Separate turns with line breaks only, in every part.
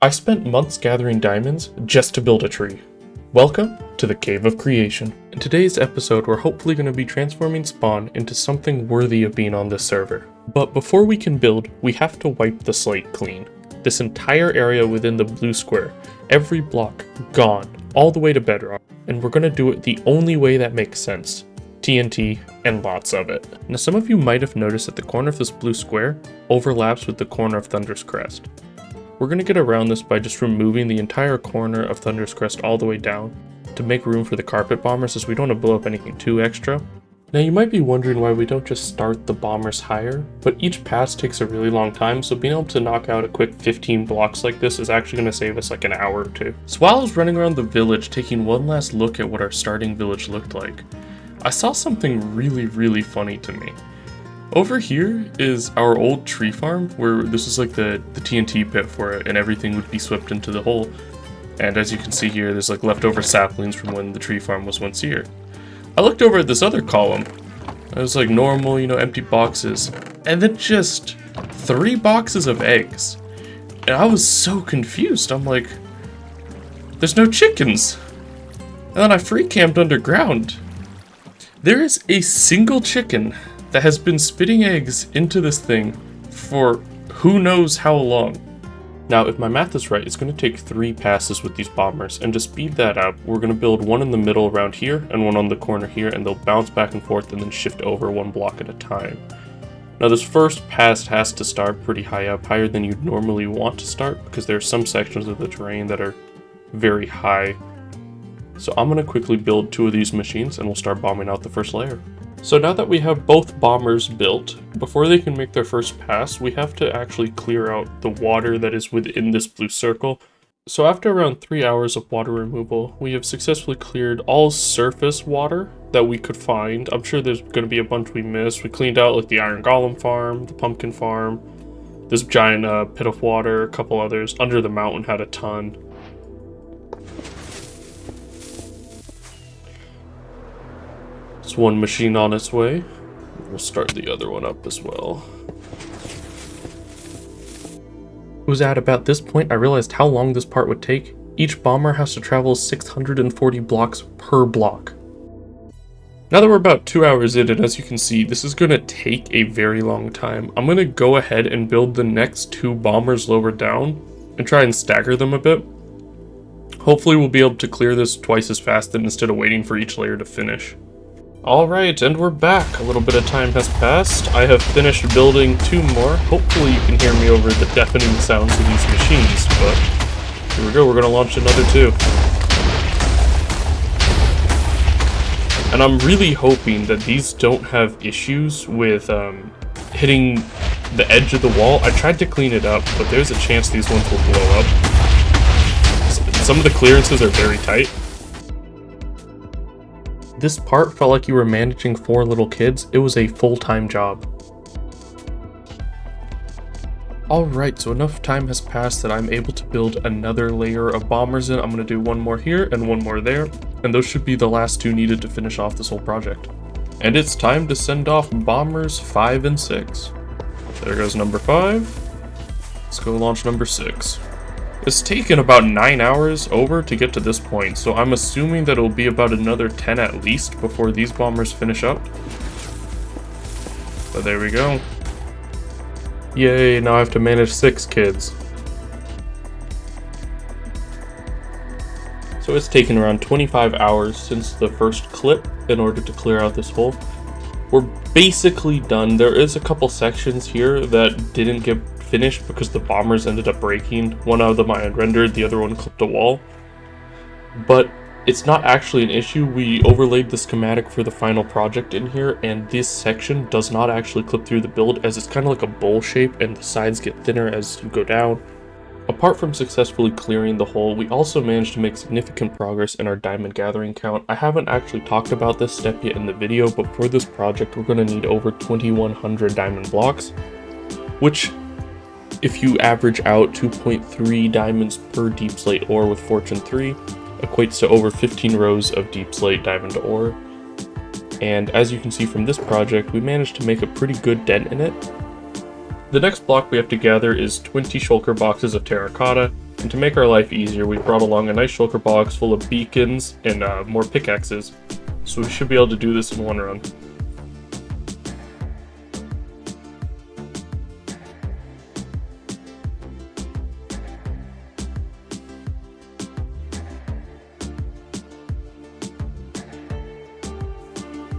I spent months gathering diamonds just to build a tree. Welcome to the Cave of Creation. In today's episode, we're hopefully going to be transforming Spawn into something worthy of being on this server. But before we can build, we have to wipe the slate clean. This entire area within the blue square, every block, gone, all the way to bedrock. And we're going to do it the only way that makes sense. TNT and lots of it. Now some of you might have noticed that the corner of this blue square overlaps with the corner of Thunder's Crest. We're going to get around this by just removing the entire corner of Thunder's Crest all the way down to make room for the carpet bombers, as we don't want to blow up anything too extra. Now you might be wondering why we don't just start the bombers higher, but each pass takes a really long time, so being able to knock out a quick 15 blocks like this is actually going to save us like an hour or two. So while I was running around the village taking one last look at what our starting village looked like, I saw something really funny to me. Over here is our old tree farm, where this is like the TNT pit for it, and everything would be swept into the hole. And as you can see here, there's like leftover saplings from when the tree farm was once here. I looked over at this other column. It was like normal, empty boxes. And then just 3 boxes of eggs. And I was so confused. I'm like, there's no chickens. And then I free camped underground. There is a single chicken that has been spitting eggs into this thing for who knows how long. Now, if my math is right, it's going to take 3 passes with these bombers, and to speed that up, we're going to build one in the middle around here and one on the corner here, and they'll bounce back and forth and then shift over 1 block at a time. Now, this first pass has to start pretty high up, higher than you'd normally want to start, because there are some sections of the terrain that are very high. So I'm going to quickly build 2 of these machines, and we'll start bombing out the first layer. So now that we have both bombers built, before they can make their first pass, we have to actually clear out the water that is within this blue circle. So after around 3 hours of water removal, we have successfully cleared all surface water that we could find. I'm sure there's going to be a bunch we missed. We cleaned out like the Iron Golem farm, the pumpkin farm, this giant pit of water, a couple others. Under the mountain had a ton. It's 1 machine on its way. We'll start the other one up as well. It was at about this point I realized how long this part would take. Each bomber has to travel 640 blocks per block. Now that we're about 2 hours in, and as you can see, this is going to take a very long time, I'm going to go ahead and build the next 2 bombers lower down and try and stagger them a bit. Hopefully we'll be able to clear this twice as fast instead of waiting for each layer to finish. Alright, and we're back. A little bit of time has passed. I have finished building 2 more. Hopefully you can hear me over the deafening sounds of these machines, but here we go, we're going to launch another 2. And I'm really hoping that these don't have issues with hitting the edge of the wall. I tried to clean it up, but there's a chance these ones will blow up. Some of the clearances are very tight. This part felt like you were managing 4 little kids. It was a full-time job. Alright, so enough time has passed that I'm able to build another layer of bombers in. I'm going to do 1 more here and 1 more there, and those should be the last 2 needed to finish off this whole project. And it's time to send off bombers 5 and 6. There goes number 5. Let's go launch number 6. It's taken about 9 hours over to get to this point, so I'm assuming that it'll be about another 10 at least before these bombers finish up. But there we go. Yay, now I have to manage 6 kids. So it's taken around 25 hours since the first clip in order to clear out this hole. We're basically done. There is a couple sections here that didn't get finished because the bombers ended up breaking. One of them I had rendered, the other one clipped a wall. But it's not actually an issue. We overlaid the schematic for the final project in here, and this section does not actually clip through the build, as it's kind of like a bowl shape and the sides get thinner as you go down. Apart from successfully clearing the hole, we also managed to make significant progress in our diamond gathering count. I haven't actually talked about this step yet in the video, but for this project we're going to need over 2100 diamond blocks, which, if you average out 2.3 diamonds per deep slate ore with Fortune 3, equates to over 15 rows of deep slate diamond ore. And as you can see from this project, we managed to make a pretty good dent in it. The next block we have to gather is 20 shulker boxes of terracotta. And to make our life easier, we brought along a nice shulker box full of beacons and more pickaxes. So we should be able to do this in one run.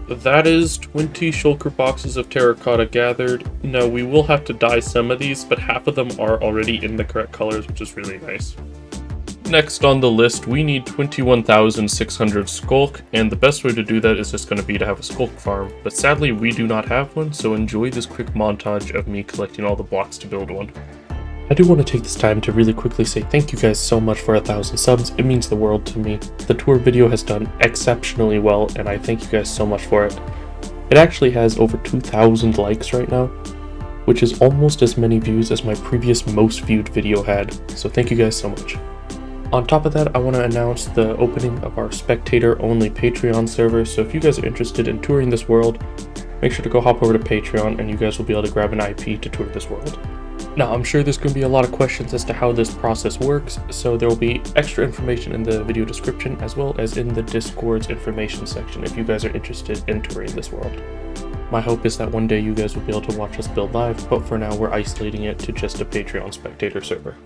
That is 20 shulker boxes of terracotta gathered. Now we will have to dye some of these, but half of them are already in the correct colors, which is really nice. Next on the list, we need 21,600 sculk, and the best way to do that is just going to be to have a sculk farm. But sadly, we do not have one, so enjoy this quick montage of me collecting all the blocks to build one. I do want to take this time to really quickly say thank you guys so much for 1,000 subs. It means the world to me. The tour video has done exceptionally well, and I thank you guys so much for it. It actually has over 2,000 likes right now, which is almost as many views as my previous most viewed video had, so thank you guys so much. On top of that, I want to announce the opening of our spectator-only Patreon server, so if you guys are interested in touring this world, make sure to go hop over to Patreon and you guys will be able to grab an IP to tour this world. Now, I'm sure there's going to be a lot of questions as to how this process works, so there will be extra information in the video description as well as in the Discord's information section if you guys are interested in touring this world. My hope is that one day you guys will be able to watch us build live, but for now we're isolating it to just a Patreon spectator server.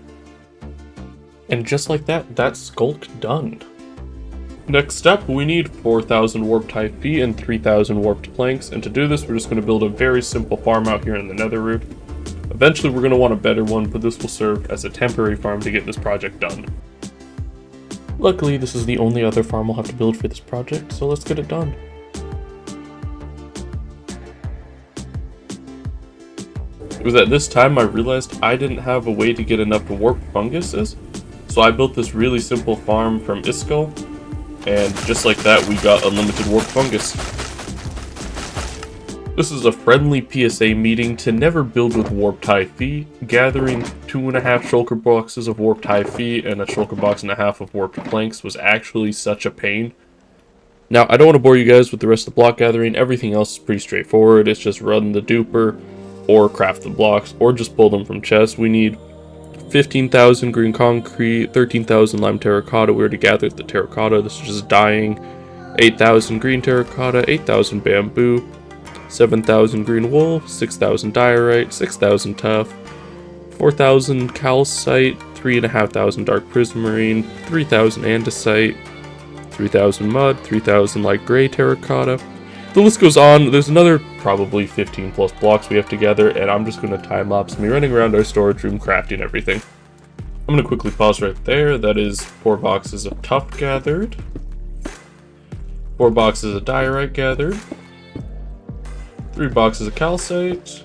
And just like that, that's Sculk done. Next up, we need 4,000 warped IP and 3,000 warped planks, and to do this we're just going to build a very simple farm out here in the Netherroot. Eventually we're going to want a better one, but this will serve as a temporary farm to get this project done. Luckily, this is the only other farm we'll have to build for this project, so let's get it done. It was at this time I realized I didn't have a way to get enough warped funguses, so I built this really simple farm from Iskall, and just like that we got unlimited warped fungus. This is a friendly PSA meeting to never build with warped hyphae. Gathering 2.5 shulker boxes of warped hyphae and a shulker box and a half of warped planks was actually such a pain. Now, I don't want to bore you guys with the rest of the block gathering. Everything else is pretty straightforward. It's just run the duper, or craft the blocks, or just pull them from chests. We need 15,000 green concrete, 13,000 lime terracotta. We already gathered the terracotta. This is just dyeing. 8,000 green terracotta, 8,000 bamboo, 7,000 green wool, 6,000 diorite, 6,000 tuff, 4,000 calcite, 3,500 dark prismarine, 3,000 andesite, 3,000 mud, 3,000 light gray terracotta. The list goes on. There's another probably 15 plus blocks we have to gather, and I'm just going to time-lapse me running around our storage room crafting everything. I'm going to quickly pause right there. That is 4 boxes of tuff gathered, 4 boxes of diorite gathered, 3 boxes of calcite,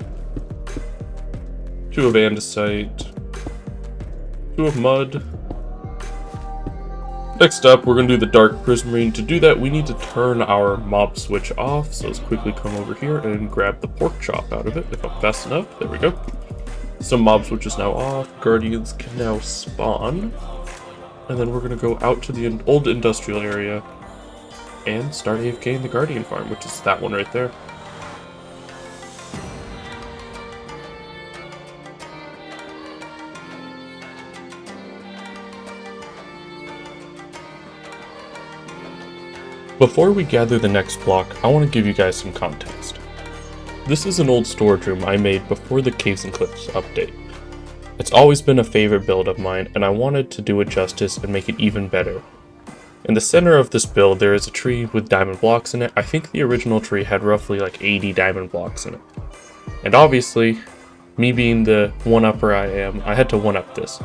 2 of andesite, 2 of mud. Next up, we're going to do the dark prismarine. To do that, we need to turn our mob switch off. So let's quickly come over here and grab the pork chop out of it, if I'm fast enough. There we go. So mob switch is now off. Guardians can now spawn. And then we're going to go out to the old industrial area and start AFK in the Guardian farm, which is that one right there. Before we gather the next block, I want to give you guys some context. This is an old storage room I made before the Caves and Cliffs update. It's always been a favorite build of mine, and I wanted to do it justice and make it even better. In the center of this build, there is a tree with diamond blocks in it. I think the original tree had roughly like 80 diamond blocks in it. And obviously, me being the one-upper I am, I had to one-up this.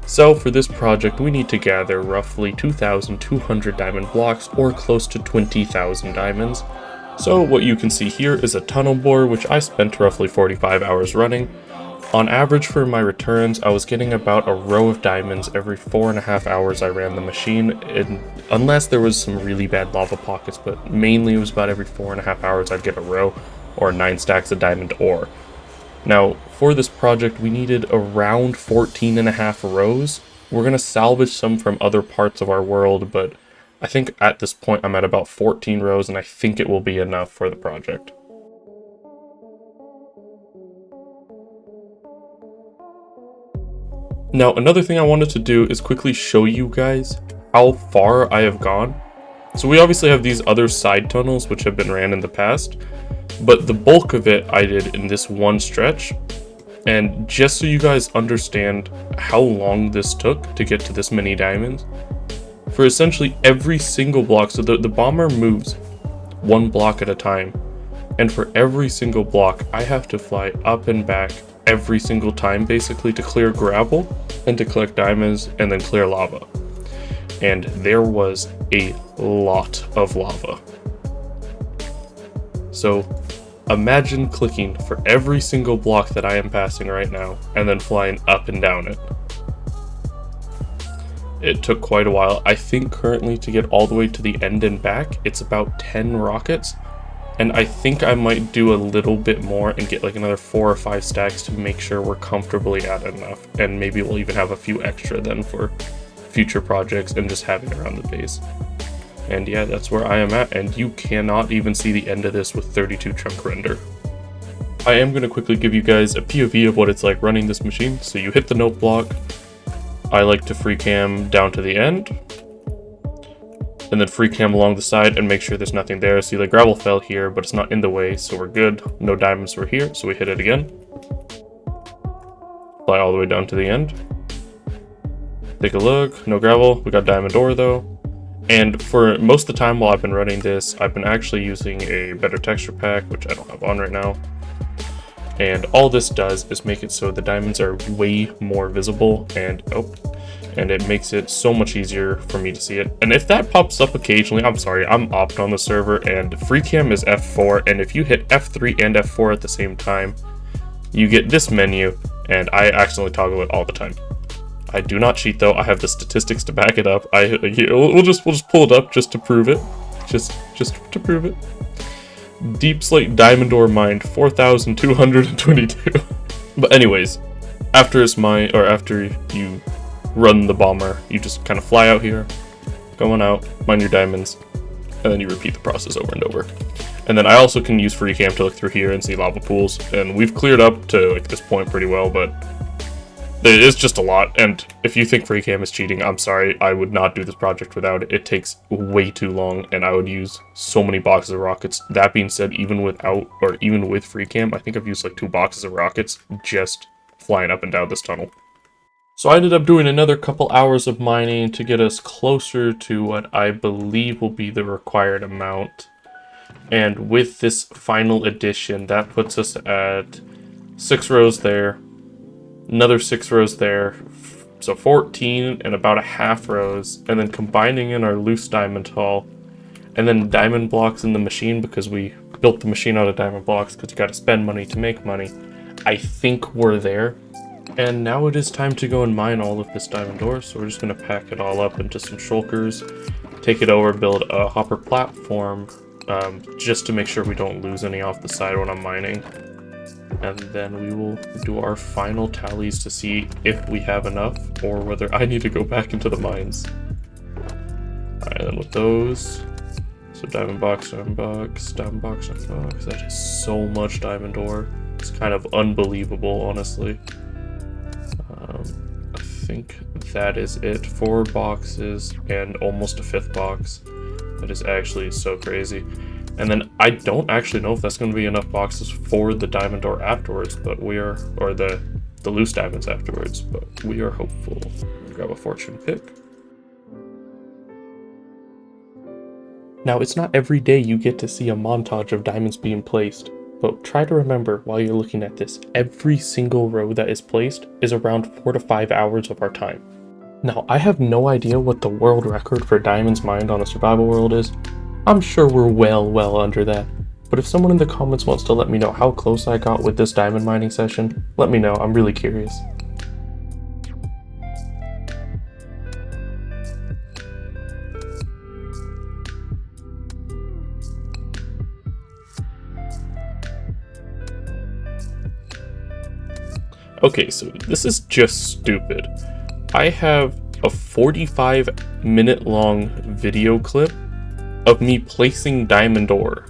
So for this project, we need to gather roughly 2,200 diamond blocks, or close to 20,000 diamonds. So what you can see here is a tunnel bore, which I spent roughly 45 hours running. On average for my returns, I was getting about a row of diamonds every 4.5 hours I ran the machine, and unless there was some really bad lava pockets, but mainly it was about every 4.5 hours I'd get a row, or 9 stacks of diamond ore. Now, for this project, we needed around 14.5 rows. We're going to salvage some from other parts of our world, but I think at this point I'm at about 14 rows, and I think it will be enough for the project. Now, another thing I wanted to do is quickly show you guys how far I have gone. So we obviously have these other side tunnels which have been ran in the past, but the bulk of it I did in this one stretch. And just so you guys understand how long this took to get to this many diamonds, for essentially every single block, so the bomber moves one block at a time, and for every single block I have to fly up and back every single time basically to clear gravel and to collect diamonds and then clear lava. And there was a lot of lava. So imagine clicking for every single block that I am passing right now and then flying up and down it. It took quite a while. I think currently to get all the way to the end and back, it's about 10 rockets. And I think I might do a little bit more and get like another 4 or 5 stacks to make sure we're comfortably at enough. And maybe we'll even have a few extra then for future projects and just having around the base. And yeah, that's where I am at, and you cannot even see the end of this with 32 chunk render. I am going to quickly give you guys a POV of what it's like running this machine. So you hit the note block, I like to free cam down to the end, and then free cam along the side and make sure there's nothing there. See, the gravel fell here, but it's not in the way, so we're good. No diamonds were here, so we hit it again. Fly all the way down to the end. Take a look, no gravel, we got diamond ore though. And for most of the time while I've been running this, I've been actually using a better texture pack, which I don't have on right now. And all this does is make it so the diamonds are way more visible, and it makes it so much easier for me to see it. And if that pops up occasionally, I'm sorry, I'm opt on the server and free cam is F4, and if you hit F3 and F4 at the same time, you get this menu, and I accidentally toggle it all the time. I do not cheat though. I have the statistics to back it up. We'll just pull it up just to prove it, just to prove it. Deep Slate Diamond Ore mined 4,222. But anyways, after you run the bomber, you just kind of fly out here, going out, mine your diamonds, and then you repeat the process over and over. And then I also can use free cam to look through here and see lava pools, and we've cleared up to like this point pretty well, but it's just a lot. And if you think free cam is cheating, I'm sorry, I would not do this project without it. It takes way too long, and I would use so many boxes of rockets. That being said, even with free cam, I think I've used like 2 boxes of rockets just flying up and down this tunnel. So I ended up doing another couple hours of mining to get us closer to what I believe will be the required amount. And with this final addition, that puts us at 6 rows there, another 6 rows there, so 14 and about a half rows, and then combining in our loose diamond haul, and then diamond blocks in the machine because we built the machine out of diamond blocks because you got to spend money to make money. I think we're there. And now it is time to go and mine all of this diamond ore, so we're just going to pack it all up into some shulkers, take it over, build a hopper platform, just to make sure we don't lose any off the side when I'm mining. And then we will do our final tallies to see if we have enough, or whether I need to go back into the mines. Alright, then with those, so diamond box, diamond box, diamond box, diamond box, that is so much diamond ore. It's kind of unbelievable, honestly. I think that is it. 4 boxes and almost a 5th box. That is actually so crazy. And then I don't actually know if that's going to be enough boxes for the diamond ore afterwards, but we are, or the loose diamonds afterwards, but we are hopeful. Grab a fortune pick. Now, it's not every day you get to see a montage of diamonds being placed, but try to remember while you're looking at this, every single row that is placed is around 4 to 5 hours of our time. Now, I have no idea what the world record for diamonds mined on a survival world is. I'm sure we're well under that. But if someone in the comments wants to let me know how close I got with this diamond mining session, let me know, I'm really curious. Okay, so this is just stupid. I have a 45-minute long video clip of me placing diamond ore.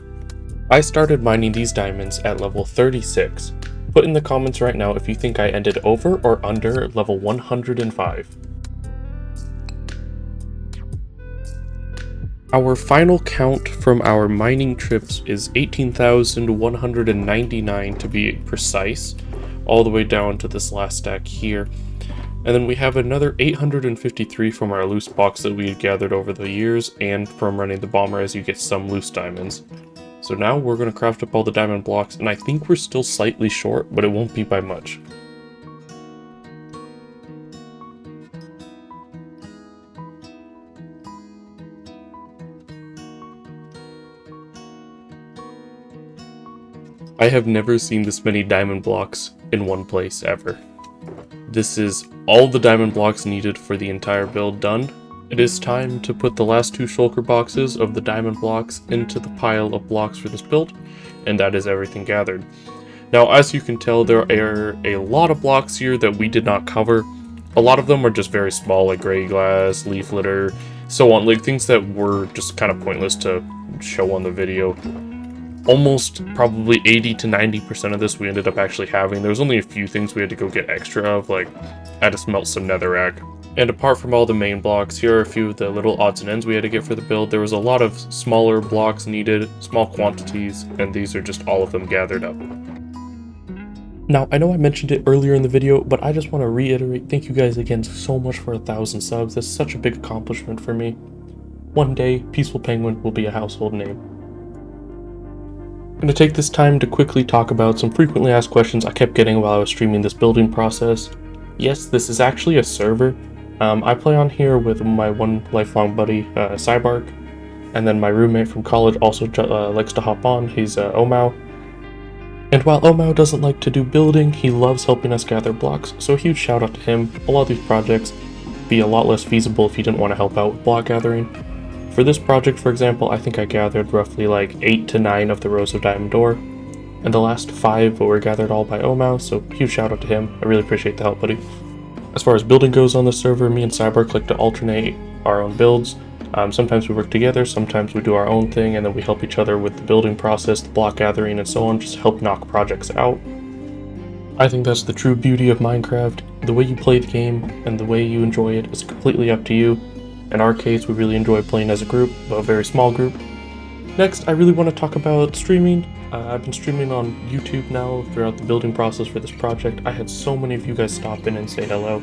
I started mining these diamonds at level 36, Put in the comments right now if you think I ended over or under level 105. Our final count from our mining trips is 18,199 to be precise, all the way down to this last stack here. And then we have another 853 from our loose box that we had gathered over the years, and from running the bomber as you get some loose diamonds. So now we're going to craft up all the diamond blocks, and I think we're still slightly short, but it won't be by much. I have never seen this many diamond blocks in one place ever. This is all the diamond blocks needed for the entire build done. It is time to put the last 2 shulker boxes of the diamond blocks into the pile of blocks for this build, and that is everything gathered. Now, as you can tell, there are a lot of blocks here that we did not cover. A lot of them are just very small, like gray glass, leaf litter, so on, like things that were just kind of pointless to show on the video. Almost probably 80 to 90% of this we ended up actually having. There was only a few things we had to go get extra of, like I had to smelt some netherrack. And apart from all the main blocks, here are a few of the little odds and ends we had to get for the build. There was a lot of smaller blocks needed, small quantities, and these are just all of them gathered up. Now, I know I mentioned it earlier in the video, but I just want to reiterate, thank you guys again so much for 1,000 subs. That's such a big accomplishment for me. One day, Peaceful Penguin will be a household name. I'm going to take this time to quickly talk about some frequently asked questions I kept getting while I was streaming this building process. Yes, this is actually a server. I play on here with my one lifelong buddy, Cybark, and then my roommate from college also likes to hop on. He's Omau. And while Omau doesn't like to do building, he loves helping us gather blocks, so a huge shout out to him. A lot of these projects would be a lot less feasible if he didn't want to help out with block gathering. For this project, for example, I think I gathered roughly like 8 to 9 of the rows of diamond ore, and the last 5 were gathered all by Omau, so huge shout out to him. I really appreciate the help, buddy. As far as building goes on the server, me and Cybark like to alternate our own builds. Sometimes we work together, sometimes we do our own thing, and then we help each other with the building process, the block gathering, and so on, just help knock projects out. I think that's the true beauty of Minecraft. The way you play the game and the way you enjoy it is completely up to you. In our case, we really enjoy playing as a group, but a very small group. Next, I really want to talk about streaming. I've been streaming on YouTube now throughout the building process for this project. I had so many of you guys stop in and say hello,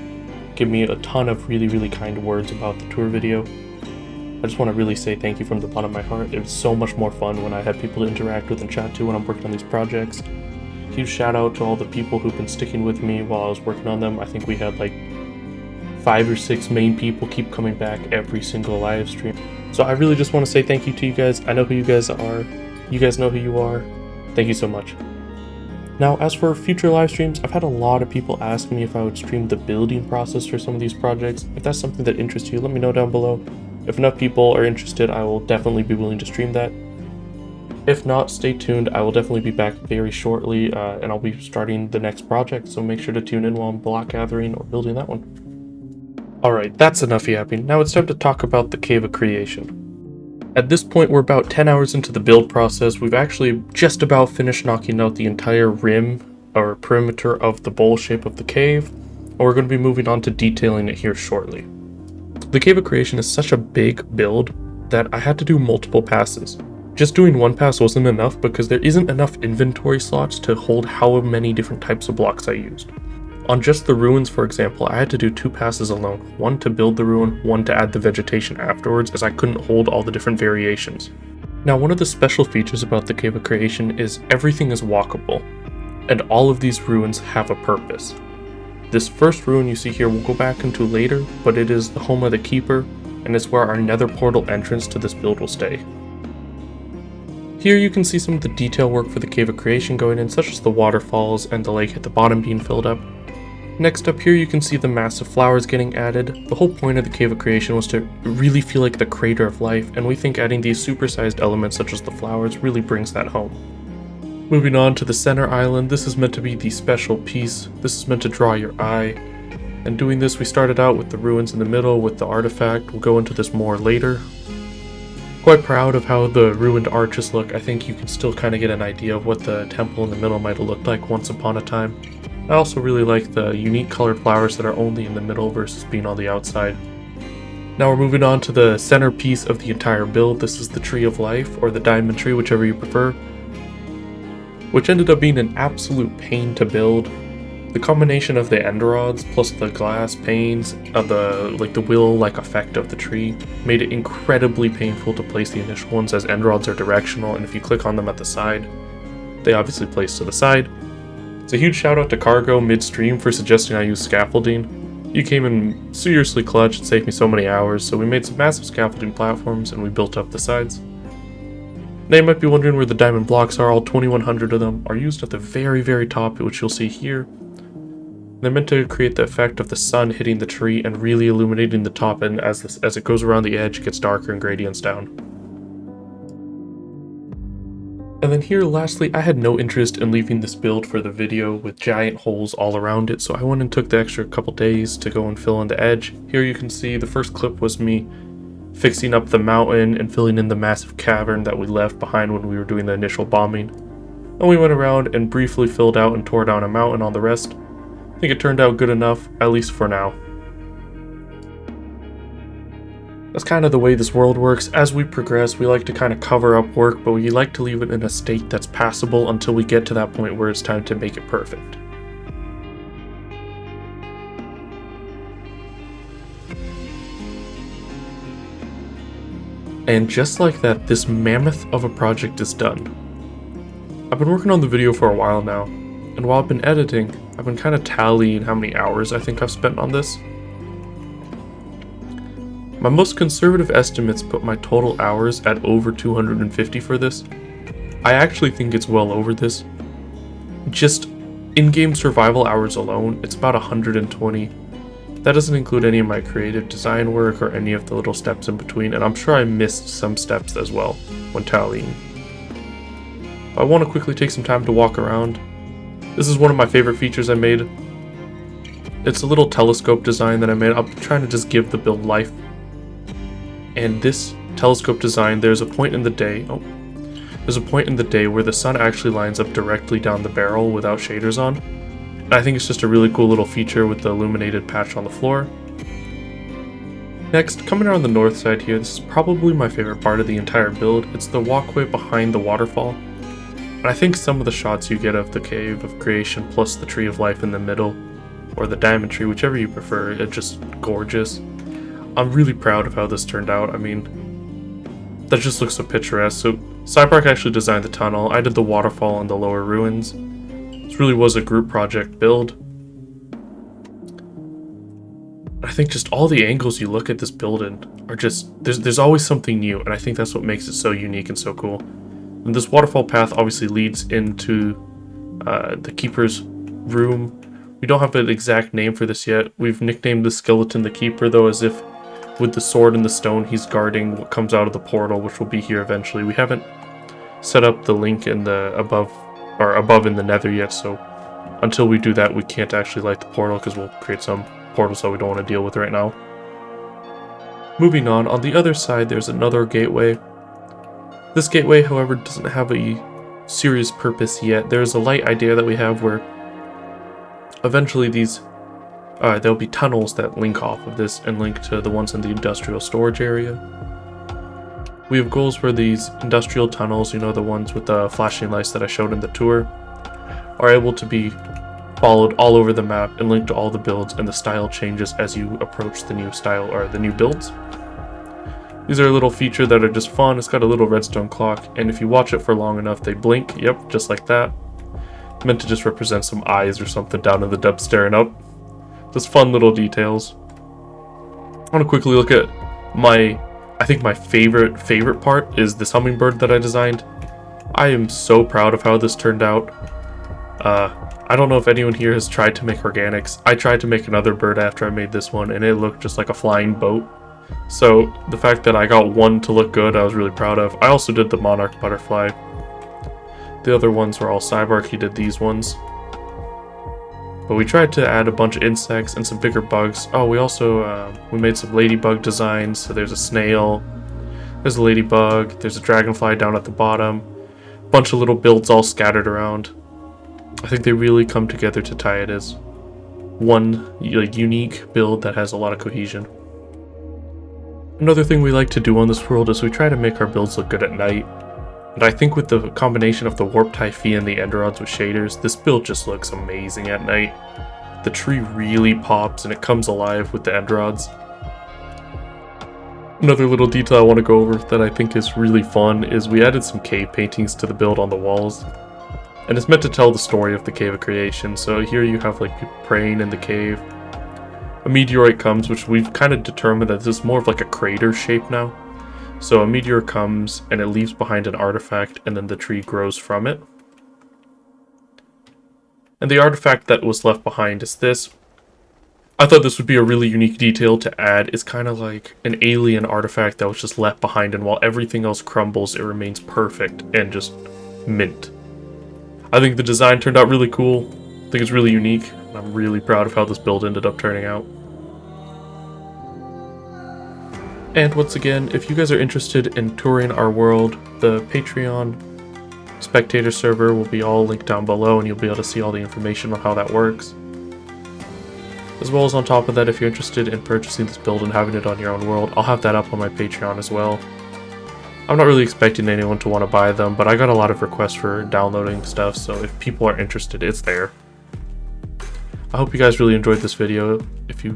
give me a ton of really kind words about the tour video. I just want to really say thank you from the bottom of my heart. It was so much more fun when I had people to interact with and chat to when I'm working on these projects. Huge shout out to all the people who've been sticking with me while I was working on them. I think we had like 5 or 6 main people keep coming back every single live stream. So I really just want to say thank you to you guys. I know who you guys are. You guys know who you are. Thank you so much. Now, as for future live streams, I've had a lot of people ask me if I would stream the building process for some of these projects. If that's something that interests you, let me know down below. If enough people are interested, I will definitely be willing to stream that. If not, stay tuned. I will definitely be back very shortly, and I'll be starting the next project, so make sure to tune in while I'm block gathering or building that one. Alright, that's enough yapping. Now it's time to talk about the Cave of Creation. At this point, we're about 10 hours into the build process. We've actually just about finished knocking out the entire rim or perimeter of the bowl shape of the cave, and we're going to be moving on to detailing it here shortly. The Cave of Creation is such a big build that I had to do multiple passes. Just doing one pass wasn't enough because there isn't enough inventory slots to hold how many different types of blocks I used. On just the ruins, for example, I had to do 2 passes alone, one to build the ruin, one to add the vegetation afterwards, as I couldn't hold all the different variations. Now, one of the special features about the Cave of Creation is everything is walkable, and all of these ruins have a purpose. This first ruin you see here we'll go back into later, but it is the home of the Keeper, and it's where our nether portal entrance to this build will stay. Here you can see some of the detail work for the Cave of Creation going in, such as the waterfalls and the lake at the bottom being filled up. Next up here you can see the massive flowers getting added. The whole point of the Cave of Creation was to really feel like the crater of life, and we think adding these supersized elements such as the flowers really brings that home. Moving on to the center island, this is meant to be the special piece. This is meant to draw your eye. And doing this, we started out with the ruins in the middle with the artifact. We'll go into this more later. Quite proud of how the ruined arches look. I think you can still kind of get an idea of what the temple in the middle might have looked like once upon a time. I also really like the unique colored flowers that are only in the middle versus being on the outside. Now we're moving on to the centerpiece of the entire build. This is the Tree of Life, or the Diamond Tree, whichever you prefer, which ended up being an absolute pain to build. The combination of the end rods plus the glass panes of the wheel-like effect of the tree made it incredibly painful to place the initial ones, as end rods are directional, and if you click on them at the side, they obviously place to the side. It's a huge shout out to Cargo midstream for suggesting I use scaffolding. You came in seriously clutch and saved me so many hours, so we made some massive scaffolding platforms and we built up the sides. Now you might be wondering where the diamond blocks are. All 2100 of them are used at the very top, which you'll see here. They're meant to create the effect of the sun hitting the tree and really illuminating the top, and as it goes around the edge, it gets darker and gradients down. And then here, lastly, I had no interest in leaving this build for the video with giant holes all around it, so I went and took the extra couple days to go and fill in the edge. Here you can see the first clip was me fixing up the mountain and filling in the massive cavern that we left behind when we were doing the initial bombing. And we went around and briefly filled out and tore down a mountain on the rest. I think it turned out good enough, at least for now. That's kind of the way this world works. As we progress, we like to kind of cover up work, but we like to leave it in a state that's passable until we get to that point where it's time to make it perfect. And just like that, this mammoth of a project is done. I've been working on the video for a while now, and while I've been editing, I've been kind of tallying how many hours I think I've spent on this. My most conservative estimates put my total hours at over 250 for this. I actually think it's well over this. Just in-game survival hours alone, it's about 120. That doesn't include any of my creative design work or any of the little steps in between, and I'm sure I missed some steps as well when tallying. I want to quickly take some time to walk around. This is one of my favorite features I made. It's a little telescope design that I made. I'm trying to just give the build life. And this telescope design, there's a point in the day where the sun actually lines up directly down the barrel without shaders on. And I think it's just a really cool little feature with the illuminated patch on the floor. Next, coming around the north side here, this is probably my favorite part of the entire build. It's the walkway behind the waterfall. And I think some of the shots you get of the Cave of Creation plus the Tree of Life in the middle, or the Diamond Tree, whichever you prefer, it's just gorgeous. I'm really proud of how this turned out. I mean, that just looks so picturesque. So Cybark actually designed the tunnel. I did the waterfall and the lower ruins. This really was a group project build. I think just all the angles you look at this build in are just, there's always something new, and I think that's what makes it so unique and so cool. And this waterfall path obviously leads into the Keeper's room. We don't have an exact name for this yet. We've nicknamed the skeleton the Keeper, though, as if with the sword and the stone he's guarding what comes out of the portal, which will be here eventually. We haven't set up the link in the above in the nether yet, so until we do that we can't actually light the portal because we'll create some portals that we don't want to deal with right now. Moving on the other side there's another gateway. This gateway, however, doesn't have a serious purpose yet. There's a light idea that we have where eventually these there'll be tunnels that link off of this and link to the ones in the industrial storage area. We have goals for these industrial tunnels, you know, the ones with the flashing lights that I showed in the tour, are able to be followed all over the map and linked to all the builds, and the style changes as you approach the new style or the new builds. These are a little feature that are just fun. It's got a little redstone clock, and if you watch it for long enough, they blink. Yep, just like that. Meant to just represent some eyes or something down in the depths staring up. Just fun little details. I want to quickly look at I think my favorite part is this hummingbird that I designed. I am so proud of how this turned out. I don't know if anyone here has tried to make organics. I tried to make another bird after I made this one, and it looked just like a flying boat. So the fact that I got one to look good, I was really proud of. I also did the monarch butterfly. The other ones were all Cybark. He did these ones. But we tried to add a bunch of insects and some bigger bugs. Oh, we also we made some ladybug designs. So there's a snail. There's a ladybug, there's a dragonfly down at the bottom, bunch of little builds all scattered around. I think they really come together to tie it as one unique build that has a lot of cohesion. Another thing we like to do on this world is we try to make our builds look good at night. And I think with the combination of the Warp Typhoon and the Enderods with shaders, this build just looks amazing at night. The tree really pops and it comes alive with the Enderods. Another little detail I want to go over that I think is really fun is we added some cave paintings to the build on the walls. And it's meant to tell the story of the Cave of Creation. So here you have like people praying in the cave. A meteorite comes, which we've kind of determined that this is more of like a crater shape now. So a meteor comes and it leaves behind an artifact and then the tree grows from it. And the artifact that was left behind is this. I thought this would be a really unique detail to add. It's kind of like an alien artifact that was just left behind, and while everything else crumbles, it remains perfect and just mint. I think the design turned out really cool. I think it's really unique. And I'm really proud of how this build ended up turning out. And once again, if you guys are interested in touring our world, the Patreon spectator server will be all linked down below, and you'll be able to see all the information on how that works. As well as on top of that, if you're interested in purchasing this build and having it on your own world, I'll have that up on my Patreon as well. I'm not really expecting anyone to want to buy them, but I got a lot of requests for downloading stuff, so if people are interested, it's there. I hope you guys really enjoyed this video. If you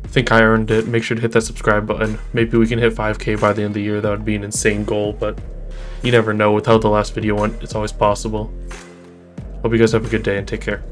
think I earned it, make sure to hit that subscribe button. Maybe we can hit 5K by the end of the year. That would be an insane goal, but you never know. With how the last video went, it's always possible. Hope you guys have a good day and take care.